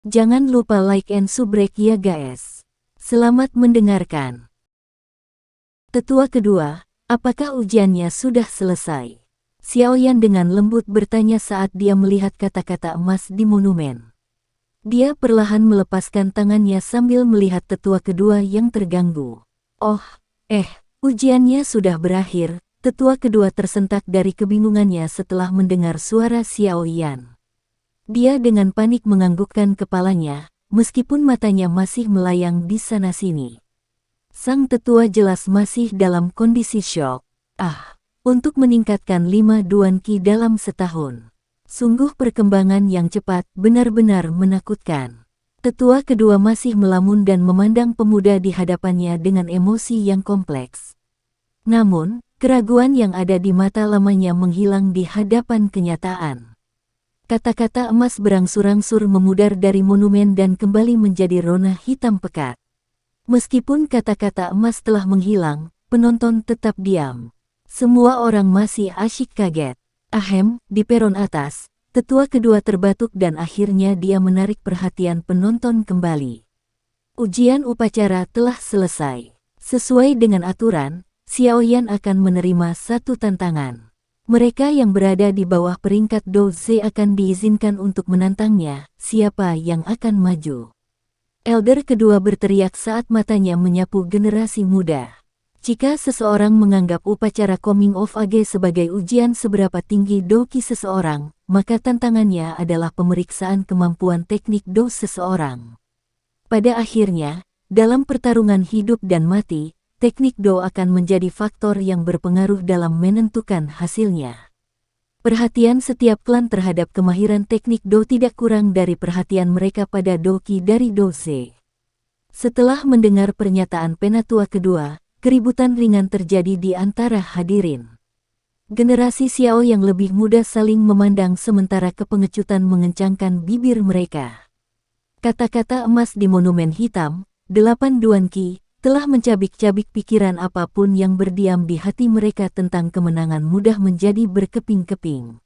Jangan lupa like and subrek ya guys. Selamat mendengarkan. Tetua kedua, apakah ujiannya sudah selesai? Xiaoyan dengan lembut bertanya saat dia melihat kata-kata emas di monumen. Dia perlahan melepaskan tangannya sambil melihat tetua kedua yang terganggu. Oh, ujiannya sudah berakhir. Tetua kedua tersentak dari kebingungannya setelah mendengar suara Xiaoyan. Dia dengan panik menganggukkan kepalanya, meskipun matanya masih melayang di sana-sini. Sang tetua jelas masih dalam kondisi syok. Untuk meningkatkan 5 duan qi dalam setahun. Sungguh perkembangan yang cepat, benar-benar menakutkan. Tetua kedua masih melamun dan memandang pemuda di hadapannya dengan emosi yang kompleks. Namun, keraguan yang ada di mata lamanya menghilang di hadapan kenyataan. Kata-kata emas berangsur-angsur memudar dari monumen dan kembali menjadi rona hitam pekat. Meskipun kata-kata emas telah menghilang, penonton tetap diam. Semua orang masih asyik kaget. Di peron atas, tetua kedua terbatuk dan akhirnya dia menarik perhatian penonton kembali. Ujian upacara telah selesai. Sesuai dengan aturan, Xiaoyan akan menerima satu tantangan. Mereka yang berada di bawah peringkat Doze akan diizinkan untuk menantangnya, siapa yang akan maju. Elder kedua berteriak saat matanya menyapu generasi muda. Jika seseorang menganggap upacara Coming of Age sebagai ujian seberapa tinggi doki seseorang, maka tantangannya adalah pemeriksaan kemampuan teknik do seseorang. Pada akhirnya, dalam pertarungan hidup dan mati, teknik do akan menjadi faktor yang berpengaruh dalam menentukan hasilnya. Perhatian setiap klan terhadap kemahiran teknik do tidak kurang dari perhatian mereka pada doki dari Doze. Setelah mendengar pernyataan penatua kedua, keributan ringan terjadi di antara hadirin. Generasi Xiao yang lebih muda saling memandang sementara kepengecutan mengencangkan bibir mereka. Kata-kata emas di monumen hitam, 8 duan qi, telah mencabik-cabik pikiran apapun yang berdiam di hati mereka tentang kemenangan mudah menjadi berkeping-keping.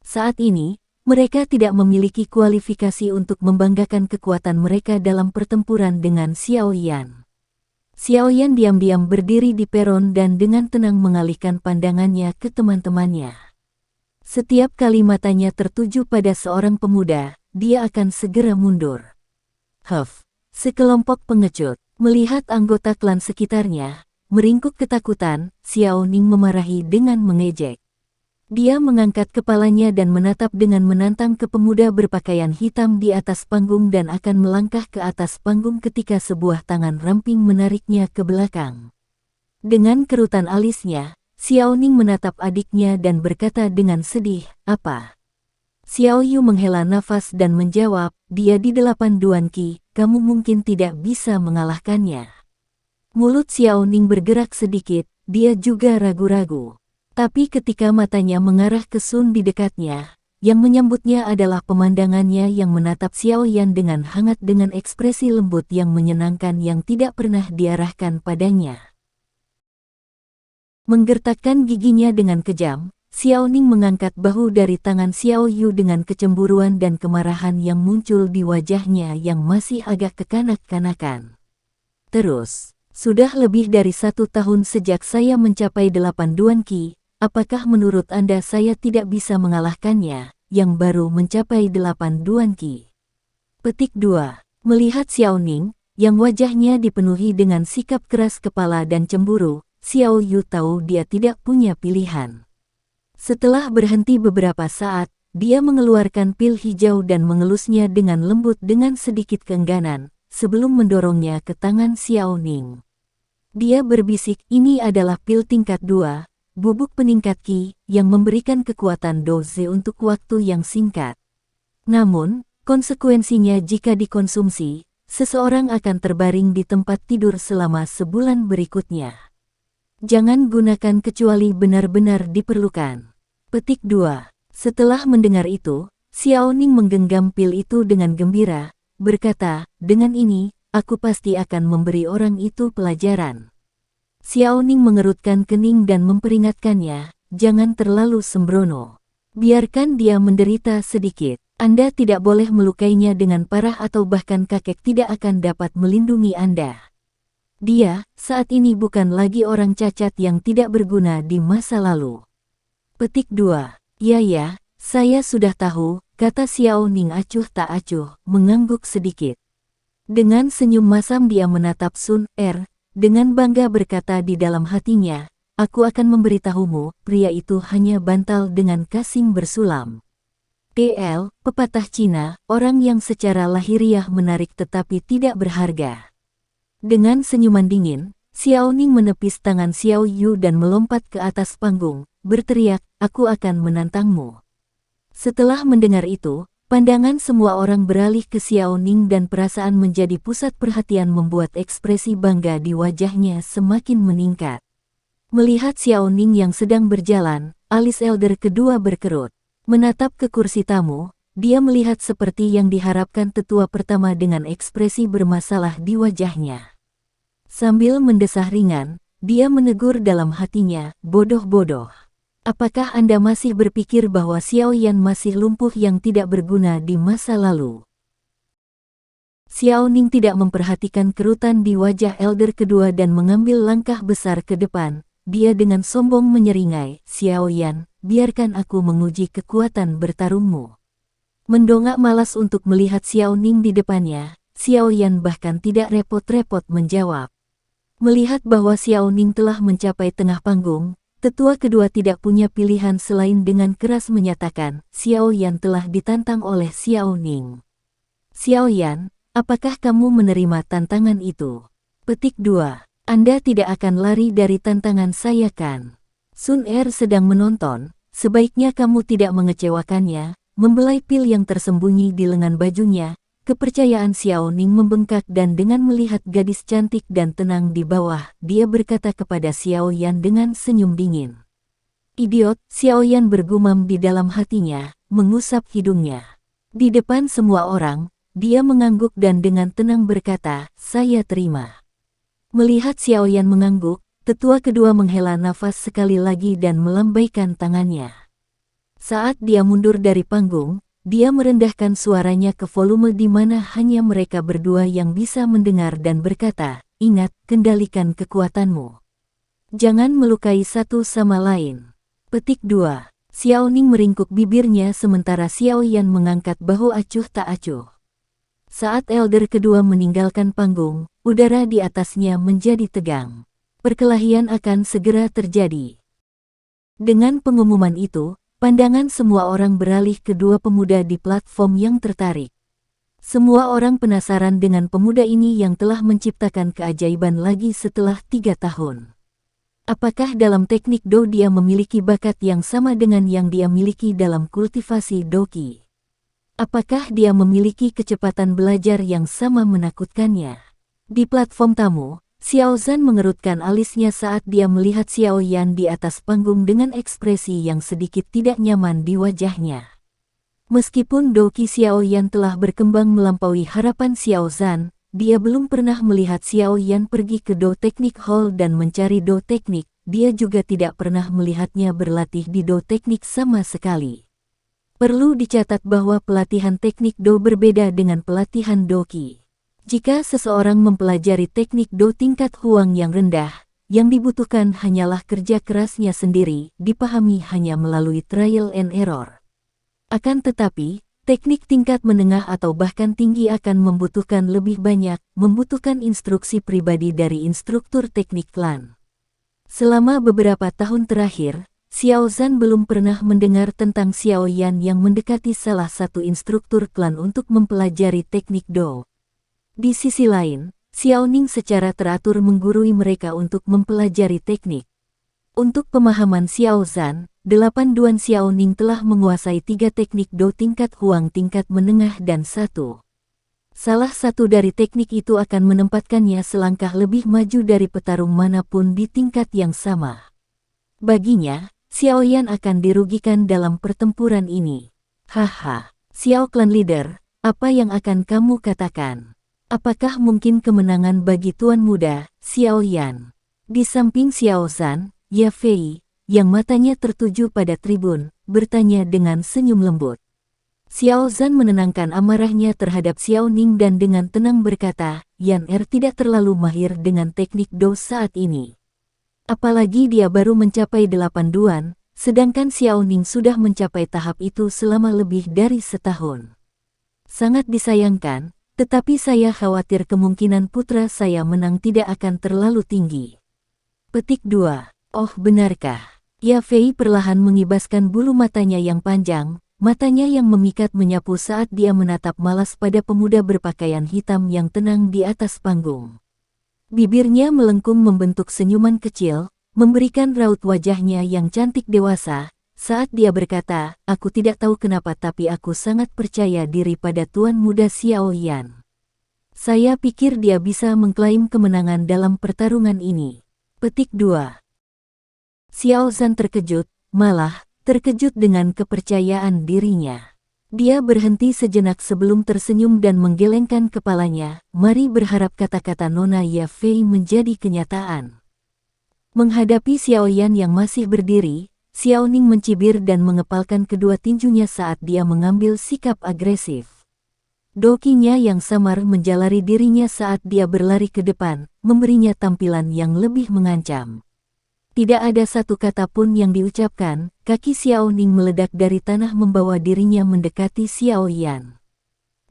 Saat ini, mereka tidak memiliki kualifikasi untuk membanggakan kekuatan mereka dalam pertempuran dengan Xiaoyan. Xiaoyan diam-diam berdiri di peron dan dengan tenang mengalihkan pandangannya ke teman-temannya. Setiap kali matanya tertuju pada seorang pemuda, dia akan segera mundur. Sekelompok pengecut. Melihat anggota klan sekitarnya, meringkuk ketakutan, Xiao Ning memarahi dengan mengejek. Dia mengangkat kepalanya dan menatap dengan menantang ke pemuda berpakaian hitam di atas panggung dan akan melangkah ke atas panggung ketika sebuah tangan ramping menariknya ke belakang. Dengan kerutan alisnya, Xiao Ning menatap adiknya dan berkata dengan sedih, "Apa?" Xiao Yu menghela nafas dan menjawab, "Dia di 8 duan qi, kamu mungkin tidak bisa mengalahkannya." Mulut Xiao Ning bergerak sedikit, dia juga ragu-ragu. Tapi ketika matanya mengarah ke Sun di dekatnya, yang menyambutnya adalah pemandangannya yang menatap Xiaoyan dengan hangat dengan ekspresi lembut yang menyenangkan yang tidak pernah diarahkan padanya. Menggertakkan giginya dengan kejam, Xiao Ning mengangkat bahu dari tangan Xiao Yu dengan kecemburuan dan kemarahan yang muncul di wajahnya yang masih agak kekanak-kanakan. "Terus, sudah lebih dari 1 tahun sejak saya mencapai 8 duan qi, apakah menurut Anda saya tidak bisa mengalahkannya, yang baru mencapai 8 duan qi?" Petik 2. Melihat Xiao Ning, yang wajahnya dipenuhi dengan sikap keras kepala dan cemburu, Xiao Yu tahu dia tidak punya pilihan. Setelah berhenti beberapa saat, dia mengeluarkan pil hijau dan mengelusnya dengan lembut dengan sedikit keengganan, sebelum mendorongnya ke tangan Xiao Ning. Dia berbisik, "Ini adalah pil tingkat 2, bubuk peningkat qi, yang memberikan kekuatan doze untuk waktu yang singkat. Namun, konsekuensinya jika dikonsumsi, seseorang akan terbaring di tempat tidur selama sebulan berikutnya. Jangan gunakan kecuali benar-benar diperlukan." Petik 2. Setelah mendengar itu, Xiao Ning menggenggam pil itu dengan gembira, berkata, "Dengan ini, aku pasti akan memberi orang itu pelajaran." Xiao Ning mengerutkan kening dan memperingatkannya, "Jangan terlalu sembrono. Biarkan dia menderita sedikit." Anda tidak boleh melukainya dengan parah atau bahkan kakek tidak akan dapat melindungi Anda. Dia, saat ini bukan lagi orang cacat yang tidak berguna di masa lalu. Petik 2. Ya, saya sudah tahu, kata Xiao Ning acuh tak acuh, mengangguk sedikit. Dengan senyum masam dia menatap Sun Er, dengan bangga berkata di dalam hatinya, aku akan memberitahumu, pria itu hanya bantal dengan kasing bersulam. TL, pepatah Cina, orang yang secara lahiriah menarik tetapi tidak berharga. Dengan senyuman dingin, Xiao Ning menepis tangan Xiao Yu dan melompat ke atas panggung, berteriak, aku akan menantangmu. Setelah mendengar itu, pandangan semua orang beralih ke Xiao Ning dan perasaan menjadi pusat perhatian membuat ekspresi bangga di wajahnya semakin meningkat. Melihat Xiao Ning yang sedang berjalan, alis elder kedua berkerut. Menatap ke kursi tamu, dia melihat seperti yang diharapkan tetua pertama dengan ekspresi bermasalah di wajahnya. Sambil mendesah ringan, dia menegur dalam hatinya, bodoh-bodoh. Apakah Anda masih berpikir bahwa Xiao Yan masih lumpuh yang tidak berguna di masa lalu? Xiao Ning tidak memperhatikan kerutan di wajah elder kedua dan mengambil langkah besar ke depan. Dia dengan sombong menyeringai, Xiao Yan, biarkan aku menguji kekuatan bertarungmu. Mendongak malas untuk melihat Xiao Ning di depannya, Xiao Yan bahkan tidak repot-repot menjawab. Melihat bahwa Xiao Ning telah mencapai tengah panggung, tetua kedua tidak punya pilihan selain dengan keras menyatakan, Xiao Yan telah ditantang oleh Xiao Ning. Xiao Yan, apakah kamu menerima tantangan itu? Petik 2. Anda tidak akan lari dari tantangan saya kan? Sun Er sedang menonton, sebaiknya kamu tidak mengecewakannya. Membelai pil yang tersembunyi di lengan bajunya, kepercayaan Xiao Ning membengkak dan dengan melihat gadis cantik dan tenang di bawah, dia berkata kepada Xiao Yan dengan senyum dingin. Idiot, Xiao Yan bergumam di dalam hatinya, mengusap hidungnya. Di depan semua orang, dia mengangguk dan dengan tenang berkata, saya terima. Melihat Xiao Yan mengangguk, tetua kedua menghela nafas sekali lagi dan melambaikan tangannya. Saat dia mundur dari panggung, dia merendahkan suaranya ke volume di mana hanya mereka berdua yang bisa mendengar dan berkata, ingat, kendalikan kekuatanmu. Jangan melukai satu sama lain. Petik 2. Xiao Ning meringkuk bibirnya sementara Xiao Yan mengangkat bahu acuh tak acuh. Saat elder kedua meninggalkan panggung, udara di atasnya menjadi tegang. Perkelahian akan segera terjadi. Dengan pengumuman itu, pandangan semua orang beralih ke dua pemuda di platform yang tertarik. Semua orang penasaran dengan pemuda ini yang telah menciptakan keajaiban lagi setelah 3 tahun. Apakah dalam teknik Do dia memiliki bakat yang sama dengan yang dia miliki dalam kultivasi Doqi? Apakah dia memiliki kecepatan belajar yang sama menakutkannya? Di platform tamu, Xiao Zhan mengerutkan alisnya saat dia melihat Xiao Yan di atas panggung dengan ekspresi yang sedikit tidak nyaman di wajahnya. Meskipun Doqi Xiao Yan telah berkembang melampaui harapan Xiao Zhan, dia belum pernah melihat Xiao Yan pergi ke Do Technic Hall dan mencari Do Teknik. Dia juga tidak pernah melihatnya berlatih di Do Teknik sama sekali. Perlu dicatat bahwa pelatihan teknik Do berbeda dengan pelatihan Doqi. Jika seseorang mempelajari teknik Do tingkat Huang yang rendah, yang dibutuhkan hanyalah kerja kerasnya sendiri, dipahami hanya melalui trial and error. Akan tetapi, teknik tingkat menengah atau bahkan tinggi akan membutuhkan lebih banyak, membutuhkan instruksi pribadi dari instruktur teknik klan. Selama beberapa tahun terakhir, Xiao Zhan belum pernah mendengar tentang Xiao Yan yang mendekati salah satu instruktur klan untuk mempelajari teknik Do. Di sisi lain, Xiao Ning secara teratur menggurui mereka untuk mempelajari teknik. Untuk pemahaman Xiao Zhan, 8 Duan Xiao Ning telah menguasai 3 teknik Do tingkat Huang tingkat menengah dan 1. Salah satu dari teknik itu akan menempatkannya selangkah lebih maju dari petarung manapun di tingkat yang sama. Baginya, Xiao Yan akan dirugikan dalam pertempuran ini. Haha, Xiao Clan Leader, apa yang akan kamu katakan? Apakah mungkin kemenangan bagi Tuan Muda, Xiao Yan? Di samping Xiao Zhan, Ya Fei, yang matanya tertuju pada tribun, bertanya dengan senyum lembut. Xiao Zhan menenangkan amarahnya terhadap Xiao Ning dan dengan tenang berkata, Yan Er tidak terlalu mahir dengan teknik Do saat ini. Apalagi dia baru mencapai 8 duan, sedangkan Xiao Ning sudah mencapai tahap itu selama lebih dari setahun. Sangat disayangkan, tetapi saya khawatir kemungkinan putra saya menang tidak akan terlalu tinggi. Petik 2. Oh benarkah? Ya Fei perlahan mengibaskan bulu matanya yang panjang, matanya yang memikat menyapu saat dia menatap malas pada pemuda berpakaian hitam yang tenang di atas panggung. Bibirnya melengkung membentuk senyuman kecil, memberikan raut wajahnya yang cantik dewasa, saat dia berkata, aku tidak tahu kenapa tapi aku sangat percaya diri pada Tuan Muda Xiao Yan. Saya pikir dia bisa mengklaim kemenangan dalam pertarungan ini. Petik 2. Xiao Zhan terkejut, malah terkejut dengan kepercayaan dirinya. Dia berhenti sejenak sebelum tersenyum dan menggelengkan kepalanya. Mari berharap kata-kata Nona Ya Fei menjadi kenyataan. Menghadapi Xiao Yan yang masih berdiri, Xiao Ning mencibir dan mengepalkan kedua tinjunya saat dia mengambil sikap agresif. Dokinya yang samar menjalari dirinya saat dia berlari ke depan, memberinya tampilan yang lebih mengancam. Tidak ada satu kata pun yang diucapkan, kaki Xiao Ning meledak dari tanah membawa dirinya mendekati Xiao Yan.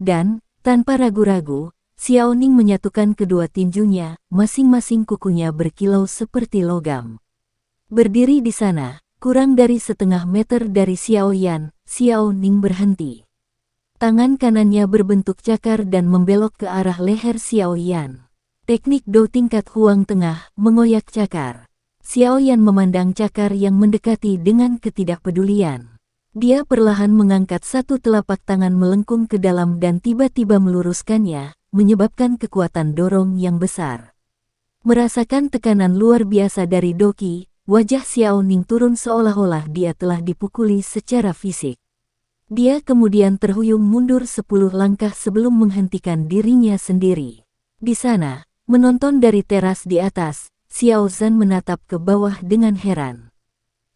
Dan, tanpa ragu-ragu, Xiao Ning menyatukan kedua tinjunya, masing-masing kukunya berkilau seperti logam. Berdiri di sana, kurang dari setengah meter dari Xiao Yan, Xiao Ning berhenti. Tangan kanannya berbentuk cakar dan membelok ke arah leher Xiao Yan. Teknik Do tingkat Huang Tengah, mengoyak cakar. Xiao Yan memandang cakar yang mendekati dengan ketidakpedulian. Dia perlahan mengangkat satu telapak tangan melengkung ke dalam dan tiba-tiba meluruskannya, menyebabkan kekuatan dorong yang besar. Merasakan tekanan luar biasa dari Doki, wajah Xiao Ning turun seolah-olah dia telah dipukuli secara fisik. Dia kemudian terhuyung mundur 10 langkah sebelum menghentikan dirinya sendiri. Di sana, menonton dari teras di atas, Xiao Zhan menatap ke bawah dengan heran.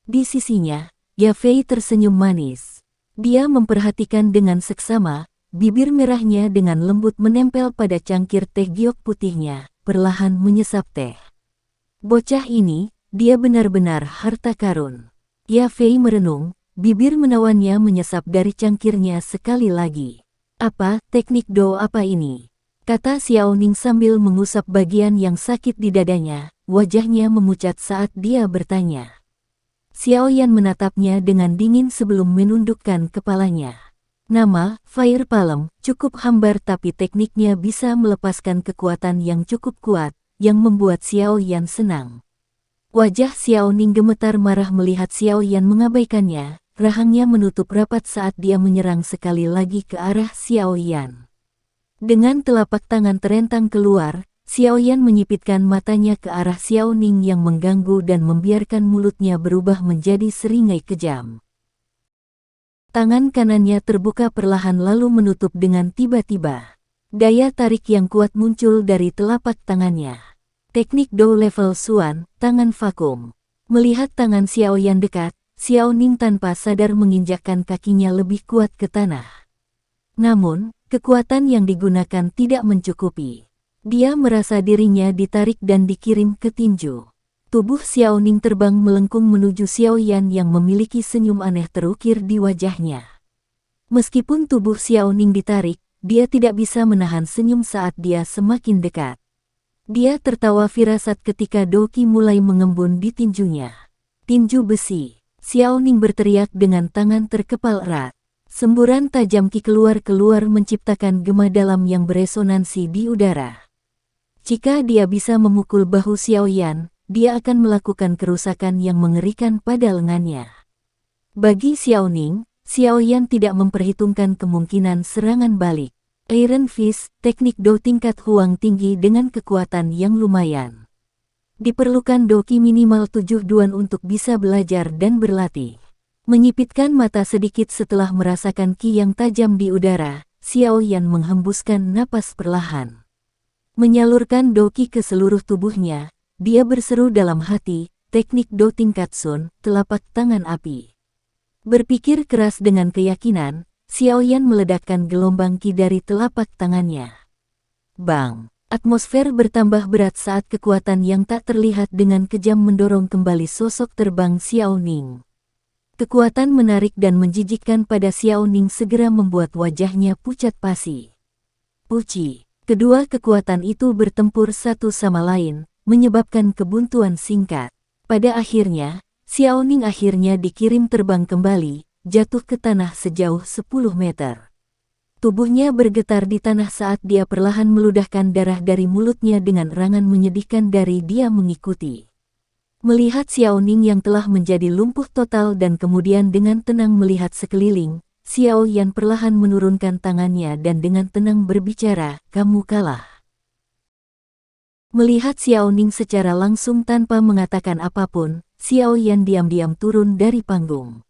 Di sisinya, Ya Fei tersenyum manis. Dia memperhatikan dengan seksama, bibir merahnya dengan lembut menempel pada cangkir teh giok putihnya, perlahan menyesap teh. Bocah ini, dia benar-benar harta karun. Ya Fei merenung, bibir menawannya menyesap dari cangkirnya sekali lagi. Apa, teknik Do apa ini? Kata Xiao Ning sambil mengusap bagian yang sakit di dadanya, wajahnya memucat saat dia bertanya. Xiao Yan menatapnya dengan dingin sebelum menundukkan kepalanya. Nama, Fire Palm, cukup hambar tapi tekniknya bisa melepaskan kekuatan yang cukup kuat, yang membuat Xiao Yan senang. Wajah Xiao Ning gemetar marah melihat Xiao Yan mengabaikannya, rahangnya menutup rapat saat dia menyerang sekali lagi ke arah Xiao Yan. Dengan telapak tangan terentang keluar, Xiao Yan menyipitkan matanya ke arah Xiao Ning yang mengganggu dan membiarkan mulutnya berubah menjadi seringai kejam. Tangan kanannya terbuka perlahan lalu menutup dengan tiba-tiba. Daya tarik yang kuat muncul dari telapak tangannya. Teknik Do level Suan, tangan vakum. Melihat tangan Xiao Yan dekat, Xiao Ning tanpa sadar menginjakkan kakinya lebih kuat ke tanah. Namun, kekuatan yang digunakan tidak mencukupi. Dia merasa dirinya ditarik dan dikirim ke tinju. Tubuh Xiao Ning terbang melengkung menuju Xiao Yan yang memiliki senyum aneh terukir di wajahnya. Meskipun tubuh Xiao Ning ditarik, dia tidak bisa menahan senyum saat dia semakin dekat. Dia tertawa firasat ketika Doki mulai mengembun di tinjunya. Tinju besi. Xiao Ning berteriak dengan tangan terkepal erat. Semburan tajam ki keluar menciptakan gema dalam yang beresonansi di udara. Jika dia bisa memukul bahu Xiao Yan, dia akan melakukan kerusakan yang mengerikan pada lengannya. Bagi Xiao Ning, Xiao Yan tidak memperhitungkan kemungkinan serangan balik. Iron Fist, teknik Do tingkat Huang tinggi dengan kekuatan yang lumayan. Diperlukan Doki minimal 7 duan untuk bisa belajar dan berlatih. Menyipitkan mata sedikit setelah merasakan ki yang tajam di udara, Xiao Yan menghembuskan napas perlahan. Menyalurkan Doki ke seluruh tubuhnya, dia berseru dalam hati, teknik Do tingkat Sun, telapak tangan api. Berpikir keras dengan keyakinan, Xiaoyan meledakkan gelombang qi dari telapak tangannya. Bang! Atmosfer bertambah berat saat kekuatan yang tak terlihat dengan kejam mendorong kembali sosok terbang Xiaoning. Kekuatan menarik dan menjijikkan pada Xiaoning segera membuat wajahnya pucat pasi. Puci! Kedua kekuatan itu bertempur satu sama lain, menyebabkan kebuntuan singkat. Pada akhirnya, Xiaoning akhirnya dikirim terbang kembali, jatuh ke tanah sejauh 10 meter. Tubuhnya bergetar di tanah saat dia perlahan meludahkan darah dari mulutnya dengan erangan menyedihkan dari dia mengikuti. Melihat Xiaoning yang telah menjadi lumpuh total dan kemudian dengan tenang melihat sekeliling, Xiaoyan perlahan menurunkan tangannya dan dengan tenang berbicara, "Kamu kalah." Melihat Xiaoning secara langsung tanpa mengatakan apapun, Xiaoyan diam-diam turun dari panggung.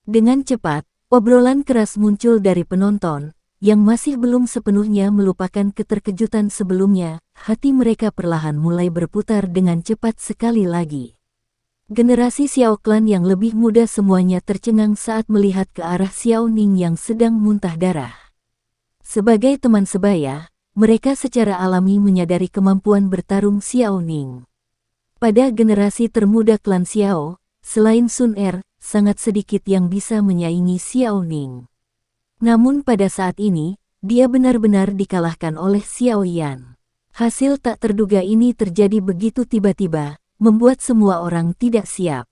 Dengan cepat, obrolan keras muncul dari penonton, yang masih belum sepenuhnya melupakan keterkejutan sebelumnya. Hati mereka perlahan mulai berputar dengan cepat sekali lagi. Generasi Xiao Clan yang lebih muda semuanya tercengang saat melihat ke arah Xiaoning yang sedang muntah darah. Sebagai teman sebaya, mereka secara alami menyadari kemampuan bertarung Xiaoning. Pada generasi termuda klan Xiao, selain Sun Er, sangat sedikit yang bisa menyaingi Xiaoning. Namun pada saat ini, dia benar-benar dikalahkan oleh Xiaoyan. Hasil tak terduga ini terjadi begitu tiba-tiba, membuat semua orang tidak siap.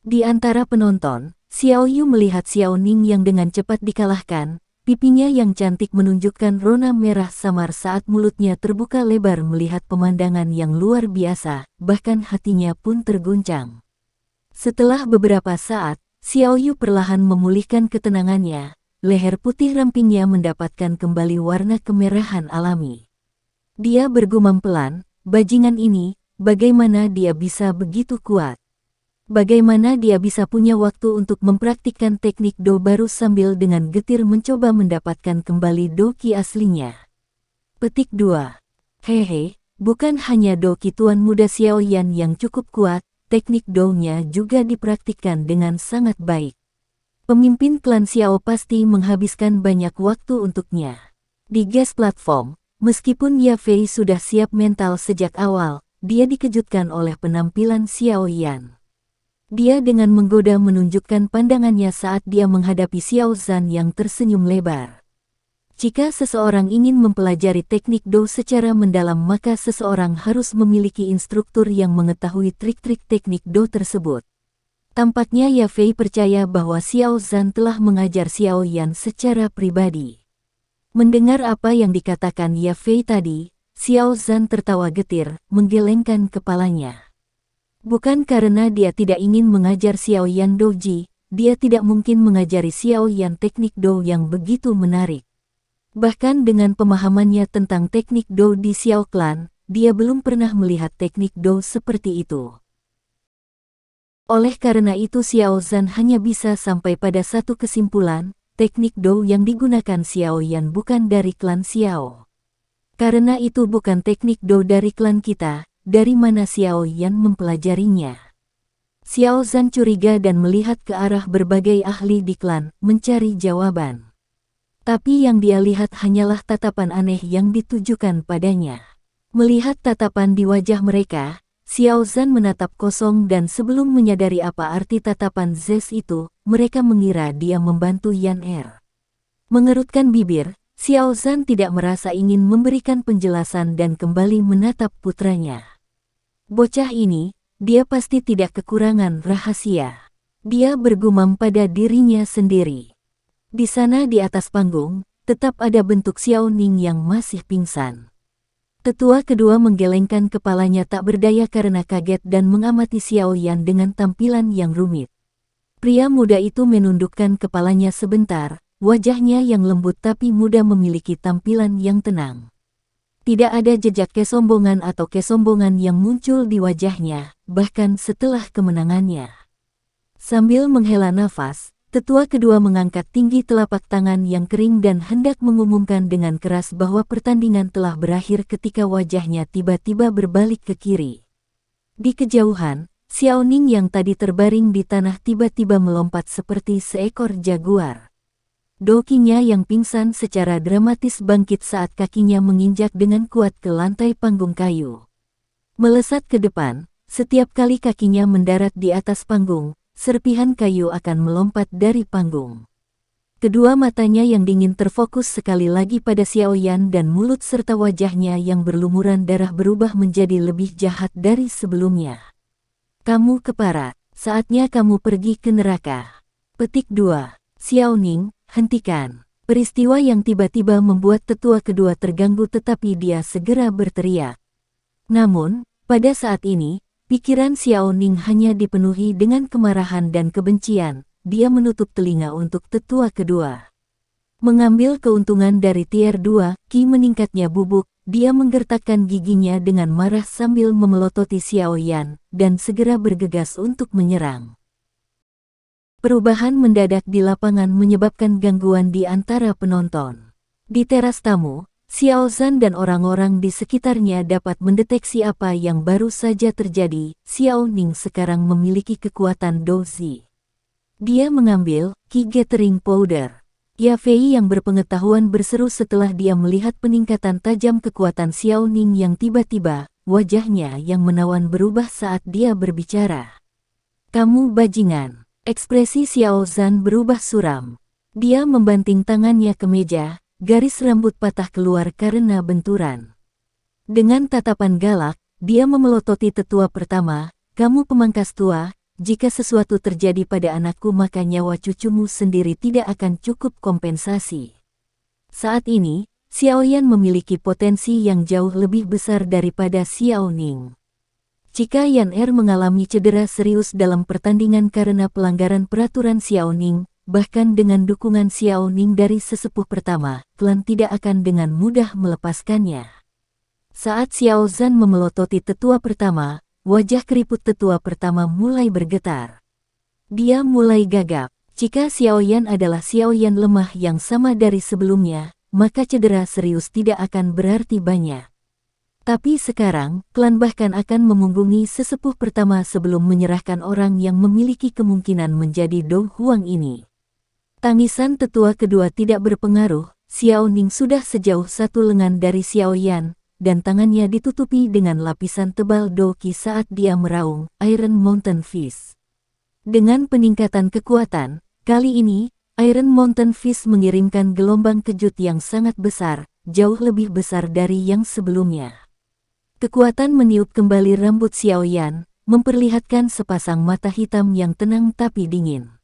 Di antara penonton, Xiaoyu melihat Xiaoning yang dengan cepat dikalahkan, pipinya yang cantik menunjukkan rona merah samar saat mulutnya terbuka lebar melihat pemandangan yang luar biasa, bahkan hatinya pun terguncang. Setelah beberapa saat, Xiaoyu perlahan memulihkan ketenangannya. Leher putih rampingnya mendapatkan kembali warna kemerahan alami. Dia bergumam pelan, "Bajingan ini, bagaimana dia bisa begitu kuat? Bagaimana dia bisa punya waktu untuk mempraktikkan teknik do baru?" Sambil dengan getir mencoba mendapatkan kembali do qi aslinya. Petik 2. Hehe, bukan hanya do qi tuan muda Xiaoyan yang cukup kuat, teknik do-nya juga dipraktikkan dengan sangat baik. Pemimpin klan Xiao pasti menghabiskan banyak waktu untuknya. Di gas platform, meskipun Ye Fei sudah siap mental sejak awal, dia dikejutkan oleh penampilan Xiaoyan. Dia dengan menggoda menunjukkan pandangannya saat dia menghadapi Xiao Zhan yang tersenyum lebar. Jika seseorang ingin mempelajari teknik do secara mendalam maka seseorang harus memiliki instruktur yang mengetahui trik-trik teknik do tersebut. Tampaknya Ye Fei percaya bahwa Xiao Zhan telah mengajar Xiaoyan secara pribadi. Mendengar apa yang dikatakan Ye Fei tadi, Xiao Zhan tertawa getir, menggelengkan kepalanya. Bukan karena dia tidak ingin mengajar Xiaoyan doji, dia tidak mungkin mengajari Xiaoyan teknik do yang begitu menarik. Bahkan dengan pemahamannya tentang teknik do di Xiao Clan, dia belum pernah melihat teknik do seperti itu. Oleh karena itu Xiao Zhan hanya bisa sampai pada satu kesimpulan, teknik do yang digunakan Xiaoyan bukan dari klan Xiao. Karena itu bukan teknik do dari klan kita, dari mana Xiaoyan mempelajarinya? Xiao Zhan curiga dan melihat ke arah berbagai ahli di klan, mencari jawaban. Tapi yang dia lihat hanyalah tatapan aneh yang ditujukan padanya. Melihat tatapan di wajah mereka, Xiao Zhan menatap kosong dan sebelum menyadari apa arti tatapan Zes itu, mereka mengira dia membantu Yan Er. Mengerutkan bibir, Xiao Zhan tidak merasa ingin memberikan penjelasan dan kembali menatap putranya. Bocah ini, dia pasti tidak kekurangan rahasia. Dia bergumam pada dirinya sendiri. Di sana di atas panggung, tetap ada bentuk Xiaoning yang masih pingsan. Tetua kedua menggelengkan kepalanya tak berdaya karena kaget dan mengamati Xiaoyan dengan tampilan yang rumit. Pria muda itu menundukkan kepalanya sebentar, wajahnya yang lembut tapi muda memiliki tampilan yang tenang. Tidak ada jejak kesombongan atau kesombongan yang muncul di wajahnya, bahkan setelah kemenangannya. Sambil menghela nafas, tetua kedua mengangkat tinggi telapak tangan yang kering dan hendak mengumumkan dengan keras bahwa pertandingan telah berakhir ketika wajahnya tiba-tiba berbalik ke kiri. Di kejauhan, Xiaoning yang tadi terbaring di tanah tiba-tiba melompat seperti seekor jaguar. Dokinya yang pingsan secara dramatis bangkit saat kakinya menginjak dengan kuat ke lantai panggung kayu. Melesat ke depan, setiap kali kakinya mendarat di atas panggung, serpihan kayu akan melompat dari panggung. Kedua matanya yang dingin terfokus sekali lagi pada Xiaoyan dan mulut serta wajahnya yang berlumuran darah berubah menjadi lebih jahat dari sebelumnya. Kamu keparat, saatnya kamu pergi ke neraka. Petik 2. Xiaoning, hentikan. Peristiwa yang tiba-tiba membuat tetua kedua terganggu tetapi dia segera berteriak. Namun, pada saat ini, pikiran Xiaoning hanya dipenuhi dengan kemarahan dan kebencian. Dia menutup telinga untuk tetua kedua. Mengambil keuntungan dari tier 2, Qi meningkatnya bubuk, dia menggertakkan giginya dengan marah sambil memelototi Xiaoyan, dan segera bergegas untuk menyerang. Perubahan mendadak di lapangan menyebabkan gangguan di antara penonton. Di teras tamu, Xiao Zhan dan orang-orang di sekitarnya dapat mendeteksi apa yang baru saja terjadi. Xiaoning sekarang memiliki kekuatan Dozi. Dia mengambil Qi Gathering Powder. Ya Fei yang berpengetahuan berseru setelah dia melihat peningkatan tajam kekuatan Xiaoning yang tiba-tiba, wajahnya yang menawan berubah saat dia berbicara. Kamu bajingan. Ekspresi Xiao Zhan berubah suram. Dia membanting tangannya ke meja, garis rambut patah keluar karena benturan. Dengan tatapan galak, dia memelototi tetua pertama, kamu pemangkas tua. Jika sesuatu terjadi pada anakku maka nyawa cucumu sendiri tidak akan cukup kompensasi. Saat ini, Xiaoyan memiliki potensi yang jauh lebih besar daripada Xiaoning. Jika Yan Er mengalami cedera serius dalam pertandingan karena pelanggaran peraturan Xiaoning, bahkan dengan dukungan Xiaoning dari sesepuh pertama, klan tidak akan dengan mudah melepaskannya. Saat Xiao Zhan memelototi tetua pertama, wajah keriput tetua pertama mulai bergetar. Dia mulai gagap. Jika Xiaoyan adalah Xiaoyan lemah yang sama dari sebelumnya, maka cedera serius tidak akan berarti banyak. Tapi sekarang, klan bahkan akan memunggungi sesepuh pertama sebelum menyerahkan orang yang memiliki kemungkinan menjadi Dou Huang ini. Tangisan tetua kedua tidak berpengaruh, Xiaoning sudah sejauh satu lengan dari Xiaoyan, dan tangannya ditutupi dengan lapisan tebal Doqi saat dia meraung, Iron Mountain Fist. Dengan peningkatan kekuatan, kali ini, Iron Mountain Fist mengirimkan gelombang kejut yang sangat besar, jauh lebih besar dari yang sebelumnya. Kekuatan meniup kembali rambut Xiaoyan, memperlihatkan sepasang mata hitam yang tenang tapi dingin.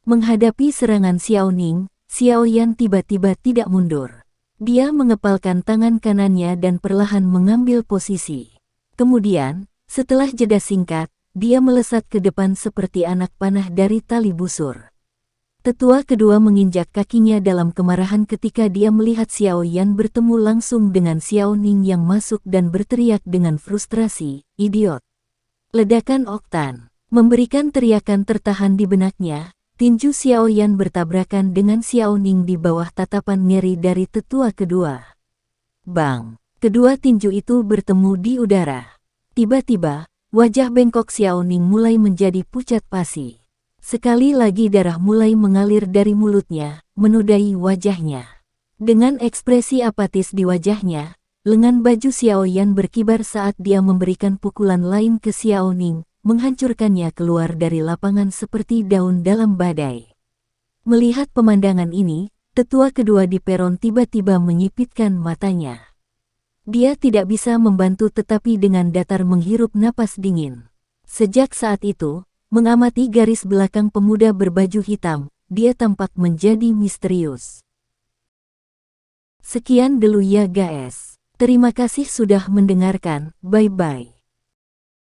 Menghadapi serangan Xiaoning, Xiaoyan tiba-tiba tidak mundur. Dia mengepalkan tangan kanannya dan perlahan mengambil posisi. Kemudian, setelah jeda singkat, dia melesat ke depan seperti anak panah dari tali busur. Tetua kedua menginjak kakinya dalam kemarahan ketika dia melihat Xiaoyan bertemu langsung dengan Xiaoning yang masuk dan berteriak dengan frustrasi, "Idiot!" Ledakan oktan memberikan teriakan tertahan di benaknya. Tinju Xiaoyan bertabrakan dengan Xiaoning di bawah tatapan ngeri dari tetua kedua. Bang! Kedua tinju itu bertemu di udara. Tiba-tiba, wajah bengkok Xiaoning mulai menjadi pucat pasi. Sekali lagi darah mulai mengalir dari mulutnya, menodai wajahnya. Dengan ekspresi apatis di wajahnya, lengan baju Xiaoyan berkibar saat dia memberikan pukulan lain ke Xiaoning, menghancurkannya keluar dari lapangan seperti daun dalam badai. Melihat pemandangan ini, tetua kedua di peron tiba-tiba menyipitkan matanya. Dia tidak bisa membantu tetapi dengan datar menghirup napas dingin. Sejak saat itu, mengamati garis belakang pemuda berbaju hitam, dia tampak menjadi misterius. Sekian dulu ya guys. Terima kasih sudah mendengarkan, bye-bye.